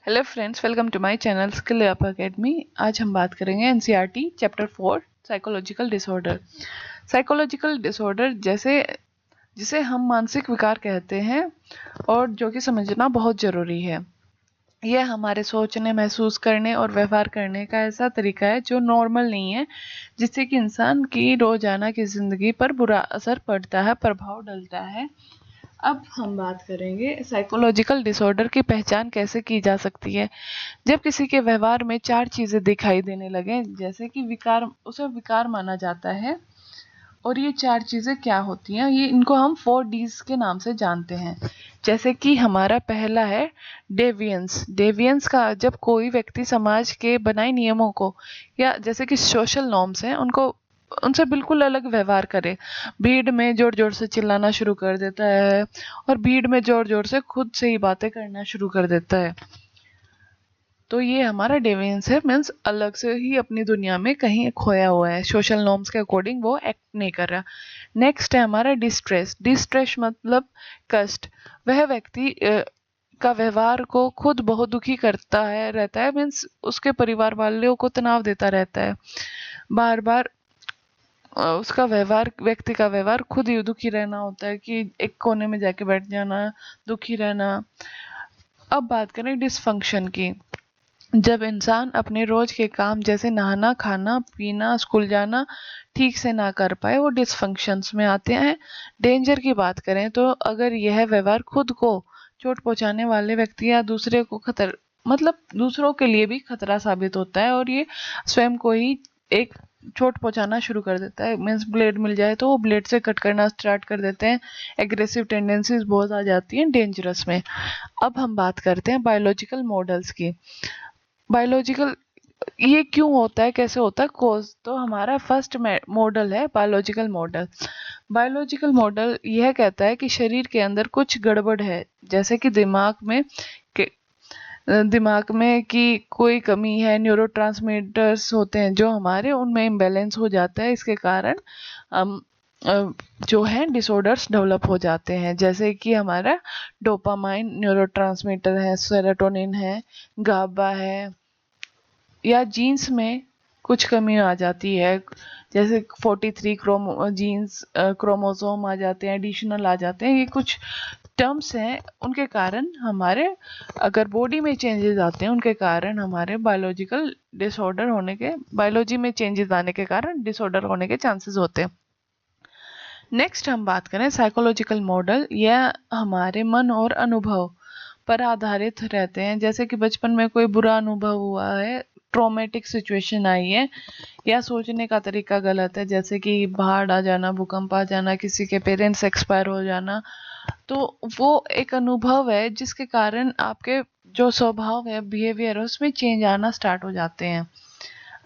Hello friends, welcome to my channel skill up academy. आज हम बात करेंगे NCERT chapter 4 psychological disorder. Psychological disorder जिसे हम मानसिक विकार कहते हैं और जो कि समझना बहुत ज़रूरी है। यह हमारे सोचने, महसूस करने और व्यवहार करने का ऐसा तरीका है जो नॉर्मल नहीं है, जिससे कि इंसान की रोजाना की ज़िंदगी पर बुरा असर पड़ता है, प्रभाव डलता है। अब हम बात करेंगे साइकोलॉजिकल डिसऑर्डर की पहचान कैसे की जा सकती है। जब किसी के व्यवहार में 4 चीजें दिखाई देने लगे, जैसे कि उसे विकार माना जाता है। और ये 4 चीजें क्या होती हैं, इनको हम 4 Ds के नाम से जानते हैं। जैसे कि हमारा पहला है डेवियंस। डेवियंस का जब कोई व्यक्ति समाज के बनाए नियमों को, या जैसे कि सोशल नॉर्म्स हैं, उनसे बिल्कुल अलग व्यवहार करे। भीड़ में जोर जोर से चिल्लाना शुरू कर देता है और भीड़ में जोर जोर से खुद से ही बातें करना शुरू कर देता है। तो ये हमारा डेवियंस है, मीन्स अलग से ही अपनी दुनिया में कहीं खोया हुआ है, सोशल नॉर्म्स के अकॉर्डिंग वो एक्ट नहीं कर रहा। नेक्स्ट है हमारा डिस्ट्रेस। डिस्ट्रेस मतलब कष्ट। वह व्यक्ति का व्यवहार को खुद बहुत दुखी करता है रहता है, मीन्स उसके परिवार वालों को तनाव देता रहता है। बार बार उसका व्यवहार, व्यक्ति का व्यवहार खुद ही दुखी रहना होता है कि एक कोने में जाके बैठ जाना, दुखी रहना। अब बात करें डिसफंक्शन की। जब इंसान अपने रोज के काम जैसे नहाना, खाना, पीना, स्कूल जाना ठीक से ना कर पाए, वो डिसफंक्शंस में आते हैं। डेंजर की बात करें तो अगर यह व्यवहार खुद को चोट पहुंचाने वाले व्यक्ति या दूसरे को दूसरों के लिए भी खतरा साबित होता है, और ये स्वयं को ही एक चोट पहुंचाना शुरू कर देता है। मीन्स ब्लेड मिल जाए तो वो ब्लेड से कट करना स्टार्ट कर देते हैं। एग्रेसिव टेंडेंसीज बहुत आ जाती हैं डेंजरस में। अब हम बात करते हैं बायोलॉजिकल मॉडल्स की। बायोलॉजिकल ये क्यों होता है, कैसे होता है, कोज। तो हमारा फर्स्ट मॉडल है बायोलॉजिकल मॉडल। बायोलॉजिकल मॉडल यह कहता है कि शरीर के अंदर कुछ गड़बड़ है, जैसे कि दिमाग में कि कोई कमी है, न्यूरोट्रांसमीटर्स होते हैं जो हमारे, उनमें इम्बैलेंस हो जाता है। इसके कारण हम जो है डिसऑर्डर्स डेवलप हो जाते हैं, जैसे कि हमारा डोपामाइन न्यूरोट्रांसमीटर है, सेरोटोनिन है, गाबा है, या जीन्स में कुछ कमी आ जाती है, जैसे 43 क्रोमोसोम आ जाते हैं, एडिशनल आ जाते हैं। ये कुछ टर्म्स हैं, उनके कारण हमारे, अगर बॉडी में चेंजेस आते हैं, उनके कारण हमारे बायोलॉजी में चेंजेस आने के कारण डिसऑर्डर होने के चांसेस होते हैं। नेक्स्ट हम बात करें साइकोलॉजिकल मॉडल। यह हमारे मन और अनुभव पर आधारित रहते हैं, जैसे कि बचपन में कोई बुरा अनुभव हुआ है, ट्रॉमेटिक सिचुएशन आई है, या सोचने का तरीका गलत है, जैसे कि बाढ़ आ जाना, भूकंप आ जाना, किसी के पेरेंट्स एक्सपायर हो जाना। तो वो एक अनुभव है जिसके कारण आपके जो स्वभाव है, बिहेवियर है, उसमें चेंज आना स्टार्ट हो जाते हैं।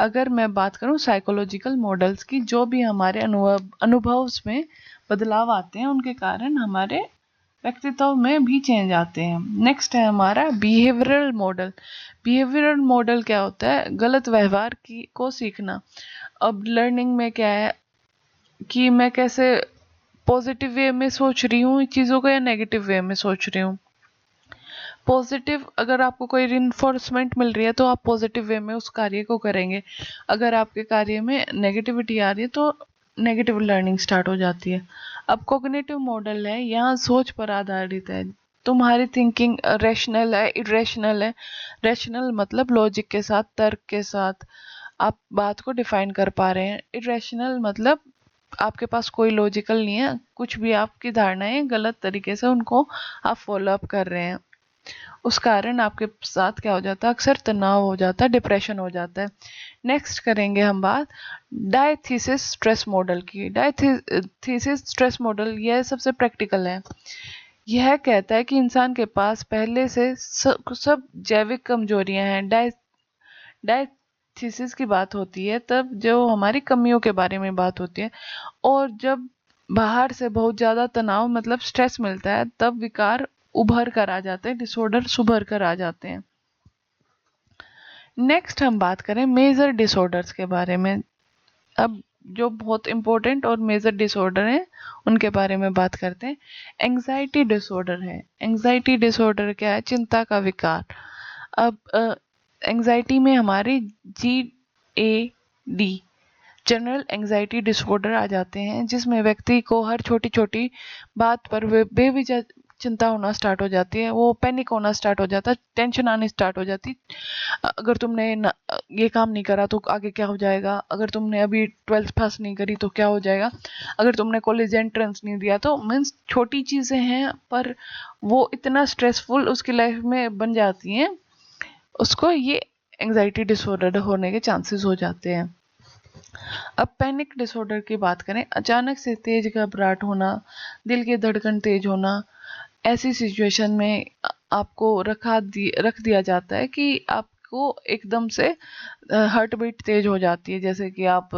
अगर मैं बात करूं साइकोलॉजिकल मॉडल्स की, जो भी हमारे अनुभव में बदलाव आते हैं, उनके कारण हमारे व्यक्तित्व में भी चेंज आते हैं। नेक्स्ट है हमारा बिहेवियरल मॉडल। बिहेवियरल मॉडल क्या होता है, गलत व्यवहार को सीखना। अब लर्निंग में क्या है कि मैं कैसे पॉजिटिव वे में सोच रही हूँ चीज़ों को, या नेगेटिव वे में सोच रही हूँ। पॉजिटिव, अगर आपको कोई रिइंफोर्समेंट मिल रही है तो आप पॉजिटिव वे में उस कार्य को करेंगे। अगर आपके कार्य में नेगेटिविटी आ रही है तो नेगेटिव लर्निंग स्टार्ट हो जाती है। अब कॉग्निटिव मॉडल है, यहाँ सोच पर आधारित है। तुम्हारी थिंकिंग रैशनल है, इरेशनल है। रैशनल मतलब लॉजिक के साथ, तर्क के साथ आप बात को डिफाइन कर पा रहे हैं। इरेशनल मतलब आपके पास कोई लॉजिकल नहीं है, कुछ भी आपकी धारणाएं गलत तरीके से उनको आप फॉलो अप कर रहे हैं। उस कारण आपके साथ क्या हो जाता है, अक्सर तनाव हो जाता है, डिप्रेशन हो जाता है। नेक्स्ट करेंगे हम बात डायथीसिस स्ट्रेस मॉडल की। डायथीसिस स्ट्रेस मॉडल यह सबसे प्रैक्टिकल है। यह कहता है कि इंसान के पास पहले से सब जैविक कमजोरियां हैं। डायथीसिस की बात होती है तब जो हमारी कमियों के बारे में बात होती है, और जब बाहर से बहुत ज्यादा तनाव मतलब स्ट्रेस मिलता है, तब विकार उभर कर आ जाते हैं, डिसऑर्डर्स उभर कर आ जाते हैं। नेक्स्ट हम बात करें मेजर डिसऑर्डर्स के बारे में। अब जो बहुत इंपॉर्टेंट और मेजर डिसऑर्डर हैं उनके बारे में बात करते हैं। एंजाइटी डिसऑर्डर है। एंजाइटी डिसऑर्डर क्या है, चिंता का विकार। अब एंजाइटी में हमारे GAD जनरल एंजाइटी डिसऑर्डर आ जाते हैं, जिसमें व्यक्ति को हर छोटी छोटी बात पर बेवजह चिंता होना स्टार्ट हो जाती है, वो पैनिक होना स्टार्ट हो जाता है, टेंशन आनी स्टार्ट हो जाती। अगर तुमने ये काम नहीं करा तो आगे क्या हो जाएगा, अगर तुमने अभी 12th पास नहीं करी तो क्या हो जाएगा, अगर तुमने कॉलेज एंट्रेंस नहीं दिया तो मीन्स छोटी चीज़ें हैं पर वो इतना स्ट्रेसफुल उसकी लाइफ में बन जाती हैं, उसको ये एंजाइटी डिसऑर्डर होने के चांसेस हो जाते हैं। अब पैनिक डिसऑर्डर की बात करें, अचानक से तेज घबराहट होना, दिल की धड़कन तेज होना, ऐसी सिचुएशन में आपको रख दिया जाता है कि आपको एकदम से हार्ट बीट तेज हो जाती है, जैसे कि आप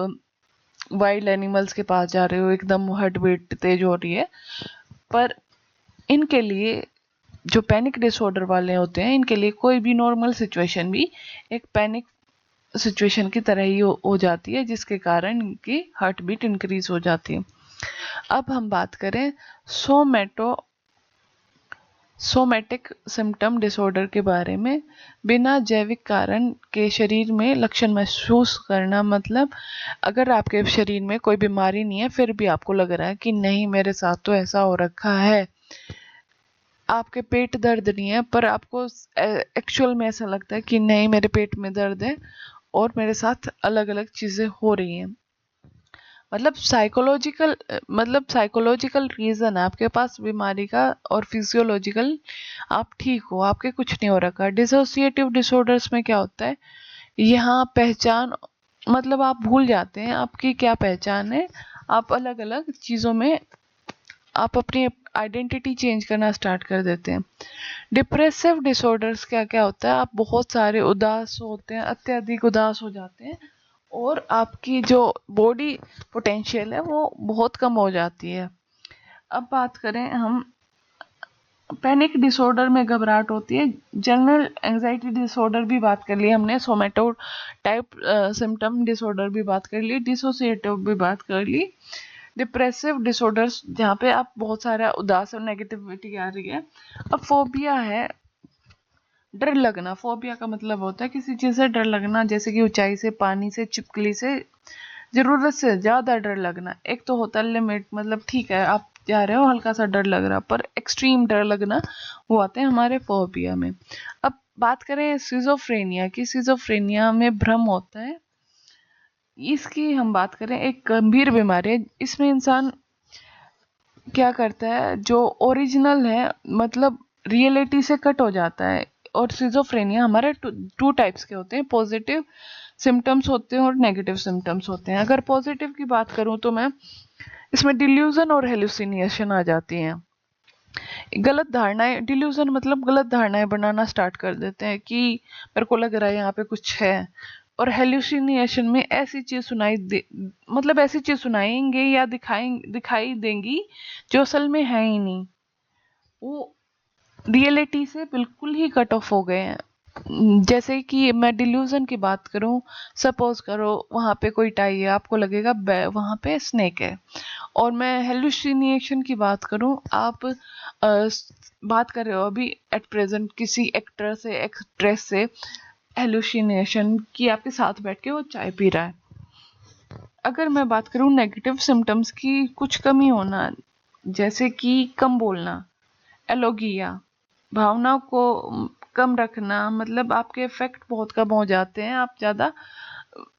वाइल्ड एनिमल्स के पास जा रहे हो, एकदम हार्ट बीट तेज हो रही है। पर इनके लिए जो पैनिक डिसऑर्डर वाले होते हैं, इनके लिए कोई भी नॉर्मल सिचुएशन भी एक पैनिक सिचुएशन की तरह ही हो जाती है, जिसके कारण इनकी हार्ट बीट इंक्रीज हो जाती है। अब हम बात करें सोमैटिक सिम्टम डिसऑर्डर के बारे में। बिना जैविक कारण के शरीर में लक्षण महसूस करना, मतलब अगर आपके शरीर में कोई बीमारी नहीं है फिर भी आपको लग रहा है कि नहीं मेरे साथ तो ऐसा हो रखा है, आपके पेट दर्द नहीं है पर आपको एक्चुअल में ऐसा लगता है कि नहीं मेरे पेट में दर्द है और मेरे साथ अलग अलग चीज़ें हो रही हैं, मतलब साइकोलॉजिकल रीजन है आपके पास बीमारी का, और फिजियोलॉजिकल आप ठीक हो, आपके कुछ नहीं हो रखा। डिसोसिएटिव डिसऑर्डर्स में क्या होता है, यहाँ पहचान मतलब आप भूल जाते हैं आपकी क्या पहचान है, आप अलग अलग चीज़ों में आप अपनी आइडेंटिटी चेंज करना स्टार्ट कर देते हैं। डिप्रेसिव डिसऑर्डर्स क्या क्या होता है, आप बहुत सारे उदास होते हैं, अत्यधिक उदास हो जाते हैं और आपकी जो बॉडी पोटेंशियल है वो बहुत कम हो जाती है। अब बात करें हम पैनिक डिसऑर्डर में घबराहट होती है, जनरल एंजाइटी डिसऑर्डर भी बात कर ली हमने, सोमैटो टाइप सिम्टम डिसऑर्डर भी बात कर ली, डिसोसिएटिव भी बात कर ली, डिप्रेसिव डिसऑर्डर्स जहाँ पे आप बहुत सारा उदास और नेगेटिविटी आ रही है। अब फोबिया है, डर लगना। फोबिया का मतलब होता है किसी चीज़ से डर लगना, जैसे कि ऊंचाई से, पानी से, छिपकली से, जरूरत से ज्यादा डर लगना। एक तो होता है लिमिट, मतलब ठीक है आप जा रहे हो हल्का सा डर लग रहा, पर एक्सट्रीम डर लगना वो आते हैं हमारे फोबिया में। अब बात करें सिजोफ्रेनिया की, सिजोफ्रेनिया में भ्रम होता है, इसकी हम बात करें एक गंभीर बीमारी है, इसमें इंसान क्या करता है जो ओरिजिनल है मतलब रियलिटी से कट हो जाता है। और सिजोफ्रेनिया हमारे टू टाइप्स के होते हैं, पॉजिटिव सिम्टम्स होते हैं और नेगेटिव सिम्टम्स होते हैं। अगर पॉजिटिव की बात करूं तो मैं इसमें डिल्यूजन और हेलुसिनेशन आ जाती हैं। गलत धारणाएं, डिल्यूजन मतलब गलत धारणाएं बनाना स्टार्ट कर देते हैं कि मेरे को लग रहा है यहाँ पे कुछ है, और हेलुसिनेशन में ऐसी चीज मतलब ऐसी चीज सुनाएंगे या दिखाई देंगी जो असल में है ही नहीं, वो रियलिटी से बिल्कुल ही कट ऑफ हो गए हैं। जैसे कि मैं डिल्यूजन की बात करूं, सपोज करो वहां पे कोई टाई है, आपको लगेगा वहां पे स्नेक है। और मैं हेलुसिनेशन की बात करूं, आप बात कर रहे हो अभी एट प्रेजेंट किसी एक्टर से, एक्ट्रेस से, हेलुसिनेशन की आपके साथ बैठ के वो चाय पी रहा है। अगर मैं बात करूं नेगेटिव सिम्टम्स की, कुछ कमी होना, जैसे कि कम बोलना, एलोगिया, भावनाओं को कम रखना, मतलब आपके इफेक्ट बहुत कम हो जाते हैं, आप ज़्यादा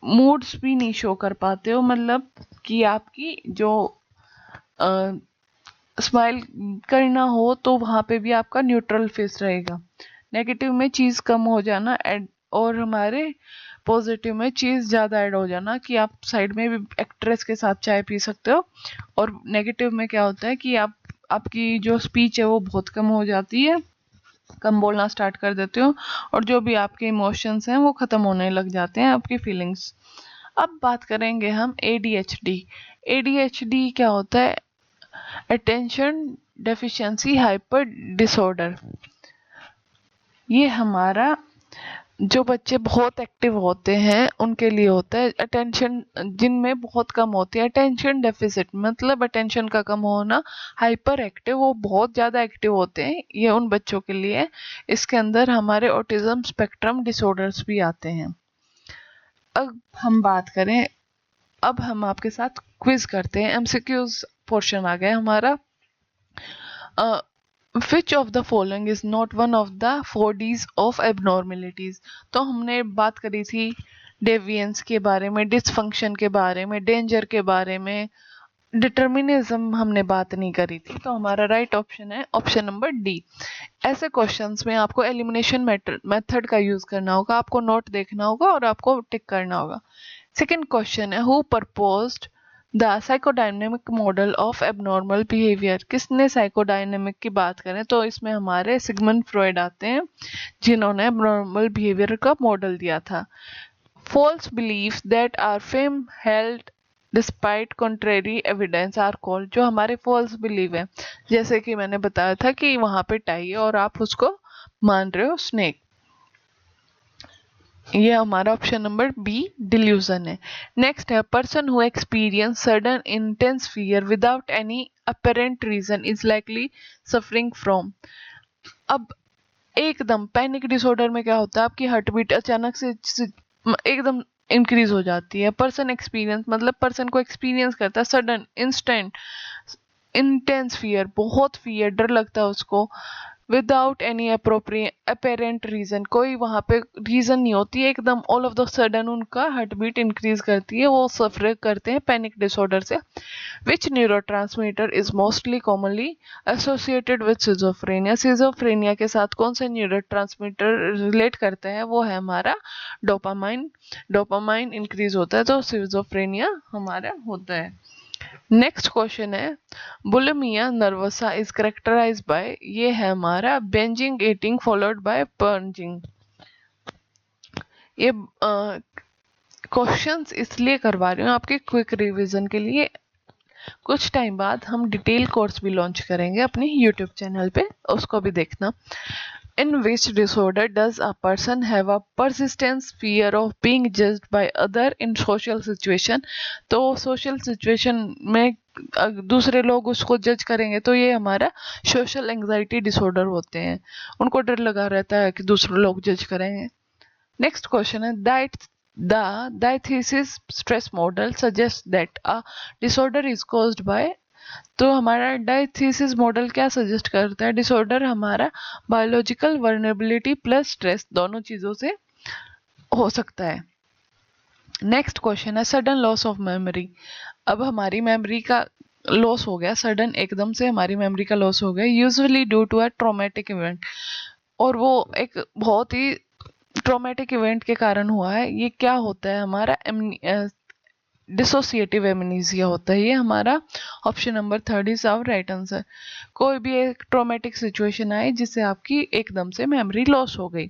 मूड्स भी नहीं शो कर पाते हो, मतलब कि आपकी जो स्माइल करना हो तो वहाँ पे भी आपका न्यूट्रल फेस रहेगा। नेगेटिव में चीज़ कम हो जाना और हमारे पॉजिटिव में चीज़ ज़्यादा ऐड हो जाना, कि आप साइड में भी एक्ट्रेस के साथ चाय पी सकते हो। और नेगेटिव में क्या होता है कि आपकी जो स्पीच है वो बहुत कम हो जाती है, कम बोलना स्टार्ट कर देते हो, और जो भी आपके इमोशंस हैं वो ख़त्म होने लग जाते हैं, आपकी फीलिंग्स। अब बात करेंगे हम ADHD। ADHD क्या होता है, अटेंशन डेफिशिएंसी हाइपर डिसऑर्डर। ये हमारा जो बच्चे बहुत एक्टिव होते हैं उनके लिए होता है। अटेंशन जिनमें बहुत कम होती है, अटेंशन डेफिसिट मतलब अटेंशन का कम होना। हाइपर एक्टिव, वो बहुत ज़्यादा एक्टिव होते हैं, ये उन बच्चों के लिए है। इसके अंदर हमारे ऑटिज्म स्पेक्ट्रम डिसऑर्डर्स भी आते हैं। अब हम बात करें, अब हम आपके साथ क्विज करते हैं। एमसीक्यूज पोर्शन आ गया हमारा। Which of the following is not one of the 4Ds of abnormalities. तो हमने बात करी थी डेविएंस के बारे में, डिसफंक्शन के बारे में, डेंजर के बारे में, डिटर्मिनिज्म हमने बात नहीं करी थी। तो हमारा राइट ऑप्शन है ऑप्शन नंबर डी। ऐसे क्वेश्चंस में आपको एलिमिनेशन मेथड का यूज करना होगा, आपको नोट देखना होगा और आपको टिक करना होगा। सेकंड क्वेश्चन है, who proposed the psychodynamic model of abnormal behaviour. किसने साइकोडायनेमिक की बात करें तो इसमें हमारे सिगमंड फ्रॉइड आते हैं, जिन्होंने एबनॉर्मल बिहेवियर का मॉडल दिया था। False beliefs that are firm held despite contrary evidence are called। जो हमारे false belief है, जैसे कि मैंने बताया था कि वहां पे टाई है और आप उसको मान रहे हो स्नेक, ये हमारा ऑप्शन नंबर बी डिल्यूजन है। नेक्स्ट है, person who experience sudden intense fear without any apparent reason is likely suffering from. अब एकदम पैनिक डिसऑर्डर में क्या होता है, आपकी हार्ट बीट अचानक से एकदम इंक्रीज हो जाती है। पर्सन एक्सपीरियंस मतलब पर्सन को एक्सपीरियंस करता है सडन इंस्टेंट इंटेंस फियर, बहुत फियर डर लगता है उसको, without any appropriate apparent reason, कोई वहां पे रीजन नहीं होती है, एकदम ऑल ऑफ द सडन उनका हार्ट बीट इंक्रीज करती है, वो सफर करते हैं पैनिक डिसऑर्डर से। Which neurotransmitter is mostly commonly associated with schizophrenia. Schizophrenia के साथ कौन सा न्यूरोट्रांसमीटर रिलेट करता है, वो है हमारा डोपामाइन। डोपामाइन इंक्रीज होता है तो सिजोफ्रेनिया हमारा होता है। नेक्स्ट क्वेश्चन है, बुलिमिया नर्वसा इज करेक्टराइज बाय, ये है हमारा benzene eating followed by purging. ये क्वेश्चंस इसलिए करवा रही हूँ आपके क्विक रिवीजन के लिए। कुछ टाइम बाद हम डिटेल कोर्स भी लॉन्च करेंगे अपने यूट्यूब चैनल पे, उसको भी देखना। In which disorder does a person have a persistent fear of being judged by other in social situation। तो social situation में दूसरे लोग उसको जज करेंगे, तो ये हमारा सोशल एंजाइटी डिसऑर्डर होते हैं, उनको डर लगा रहता है कि दूसरे लोग जज करेंगे। नेक्स्ट क्वेश्चन है, the diathesis stress model suggests that a disorder is caused by। तो हमारा डायथीसिस मॉडल क्या सजेस्ट करता है, डिसऑर्डर हमारा बायोलॉजिकल वर्नेबिलिटी प्लस स्ट्रेस दोनों चीजों से हो सकता है। नेक्स्ट क्वेश्चन है, सडन लॉस ऑफ मेमोरी। अब हमारी मेमोरी का लॉस हो गया, सडन एकदम से हमारी मेमोरी का लॉस हो गया, usually due to a traumatic event, और वो एक बहुत ही ट्रॉमेटिक इवेंट के कारण हुआ है। ये क्या होता है, हमारा डिसोसिएटिव एमनीजिया होता है। ये हमारा option number third is our right answer. कोई भी एक ट्रॉमेटिक सिचुएशन आए जिससे आपकी एकदम से मेमोरी लॉस हो गई।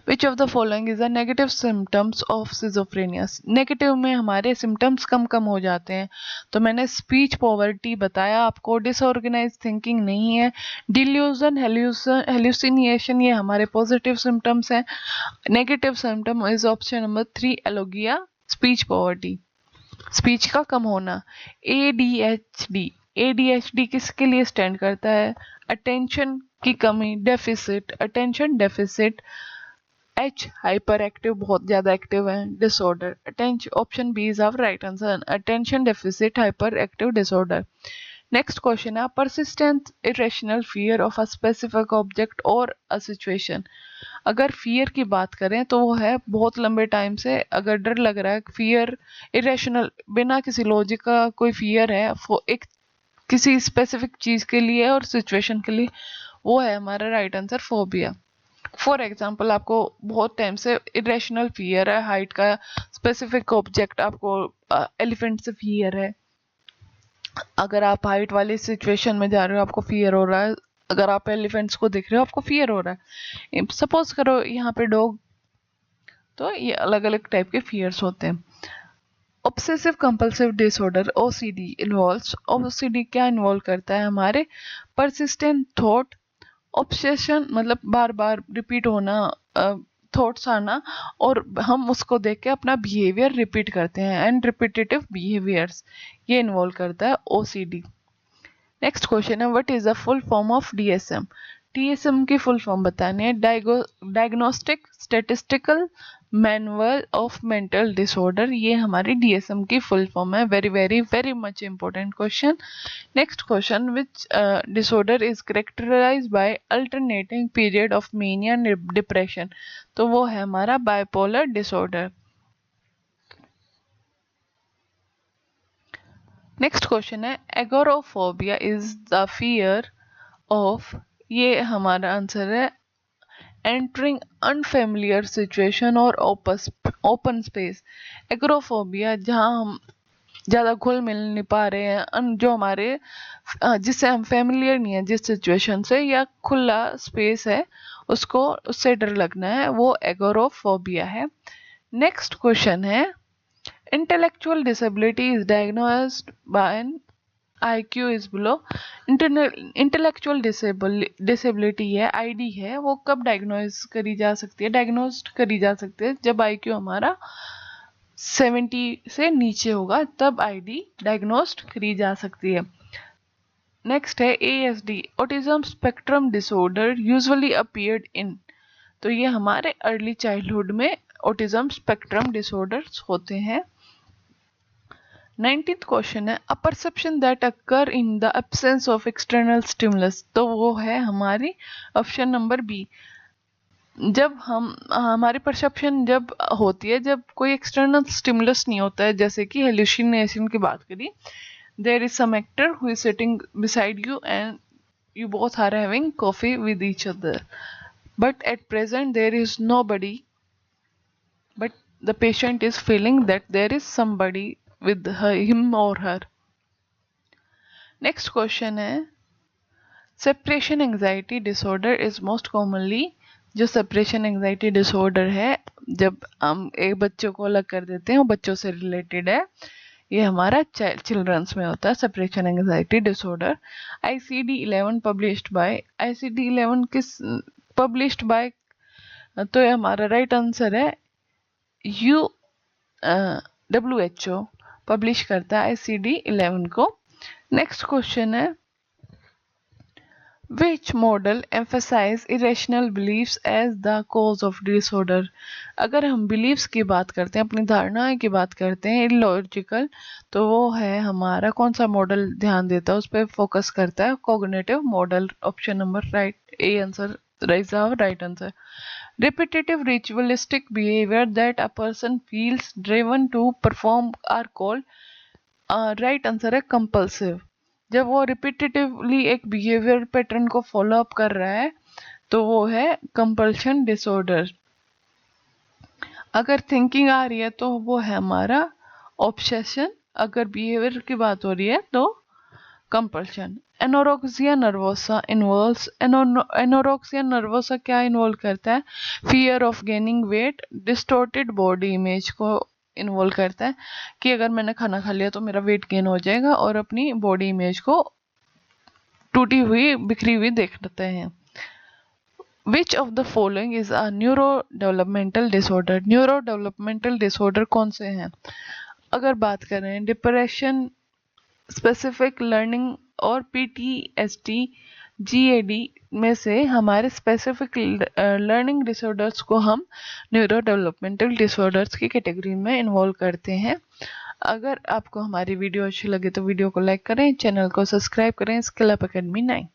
Which of the following is the negative symptoms of schizophrenia. Negative में हमारे सिम्टम्स कम हो जाते हैं, तो मैंने स्पीच पॉवर्टी बताया आपको, डिसऑर्गेनाइज थिंकिंग नहीं है, डिल्यूजन हेल्यूसिनेशन ये हमारे पॉजिटिव सिम्टम्स हैं। Negative symptom is option number 3 alogia, speech poverty, speech का कम होना। ADHD, ADHD किसके लिए स्टैंड करता है, अटेंशन की कमी deficit, attention deficit. H hyper active, बहुत ज्यादा एक्टिव है, disorder. Attention option B is our right answer, attention deficit hyper active disorder. Next question है, persistent irrational fear of a specific object और a situation. अगर fear की बात करें तो वो है बहुत लंबे टाइम से अगर डर लग रहा है, फियर इरेशनल बिना किसी लॉजिक का कोई फियर है एक किसी स्पेसिफिक चीज के लिए और सिचुएशन के लिए, वो है हमारा right answer phobia. For example, आपको बहुत टाइम से इरेशनल फियर है हाइट का, स्पेसिफिक ऑब्जेक्ट आपको एलिफेंट से फियर है, अगर आप हाइट वाली सिचुएशन में जा रहे हो आपको फियर हो रहा है, अगर आप एलिफेंट्स को देख रहे हो आपको फियर हो रहा है, सपोज करो यहाँ पे डॉग, तो ये अलग अलग टाइप के फियर्स होते हैं। Obsessive compulsive disorder OCD involves, OCD क्या इन्वॉल्व करता है, हमारे परसिस्टेंट थॉट ऑब्सेशन मतलब बार बार रिपीट होना, थॉट्स आना, और हम उसको देख के अपना बिहेवियर रिपीट करते हैं, एंड रिपीटेटिव बिहेवियर्स, ये इन्वॉल्व करता है ओसीडी। नेक्स्ट क्वेश्चन है, what is the full form of DSM? DSM की फुल फॉर्म बतानी है, diagnostic statistical manual of mental disorder, ये हमारी डीएसएम की फुल फॉर्म है। Very very very much important question. Next question, which disorder is characterized by alternating period of mania and depression? तो वो है हमारा बाइपोलर डिसऑर्डर। नेक्स्ट क्वेश्चन है, agoraphobia is the fear of, ये हमारा answer है, entering unfamiliar situation और open space. Agoraphobia जहाँ हम ज़्यादा घुल मिल नहीं पा रहे हैं, जो हमारे जिससे हम फेमिलियर नहीं है जिस सिचुएशन से, या खुला स्पेस है उसको, उससे डर लगना है, वो एगोरोफोबिया है। नेक्स्ट क्वेश्चन है, intellectual disability is diagnosed by an IQ is below. Intellectual disability है, आईडी है, वो कब डायग्नोज करी जा सकती है, डायग्नोस्ड करी जा सकती है जब IQ हमारा 70 से नीचे होगा, तब आईडी डायग्नोस्ड करी जा सकती है। नेक्स्ट है ASD, autism spectrum disorder usually appeared in, तो ये हमारे अर्ली चाइल्डहुड में ऑटिज्म स्पेक्ट्रम डिसऑर्डर्स होते हैं। 19th क्वेश्चन है, a perception that occur in the absence of external stimulus, तो वो है हमारी ऑप्शन नंबर बी। जब हमारी परसेप्शन जब होती है जब कोई एक्सटर्नल स्टिमुलस नहीं होता है, जैसे कि हेलुसिनेशन की बात करी, there is some actor who is sitting beside you and you both are having coffee with each other, but at present there is nobody, but the patient is feeling that there is somebody with him or her. Next question है, separation anxiety disorder is most commonly, जो separation anxiety disorder है जब हम एक बच्चों को अलग कर देते हैं, वो बच्चों से रिलेटेड है, ये हमारा चिल्ड्रंस में होता है separation anxiety disorder. ICD-11 published by, ICD-11 किस पब्लिश्ड बाय, तो ये हमारा राइट आंसर है WHO पब्लिश करता है ICD-11 को। नेक्स्ट क्वेश्चन है, Which model emphasize irrational beliefs as the cause of disorder? अगर हम beliefs की बात करते हैं, अपनी धारणाएं की बात करते हैं illogical, तो वो है हमारा कौन सा मॉडल ध्यान देता है, उस पर फोकस करता है, cognitive model. Option number right A answer right answer. Repetitive ritualistic behavior that a person feels driven to perform are called, right answer है कंपल्सिव। जब वो रिपीटेटिवली एक बिहेवियर पैटर्न को फॉलो अप कर रहा है तो वो है कंपल्शन डिसऑर्डर। अगर थिंकिंग आ रही है तो वो है हमारा ऑब्सेशन, अगर बिहेवियर की बात हो रही है तो compulsion. Anorexia nervosa involves, anorexia nervosa क्या इन्वॉल्व करता है, fear of gaining weight, distorted body image को इन्वॉल्व करता है कि अगर मैंने खाना खा लिया तो मेरा वेट गेन हो जाएगा, और अपनी बॉडी इमेज को टूटी हुई बिखरी हुई देखते हैं। Which of the following is a neuro developmental disorder? Neuro developmental disorder कौन से हैं? अगर बात करें डिप्रेशन, स्पेसिफिक लर्निंग और PTSD, GAD में से हमारे स्पेसिफिक लर्निंग डिसऑर्डर्स को हम न्यूरो डेवलपमेंटल डिसऑर्डर्स की कैटेगरी में इन्वॉल्व करते हैं। अगर आपको हमारी वीडियो अच्छी लगे तो वीडियो को लाइक करें, चैनल को सब्सक्राइब करें स्किल अप एकेडमी 9।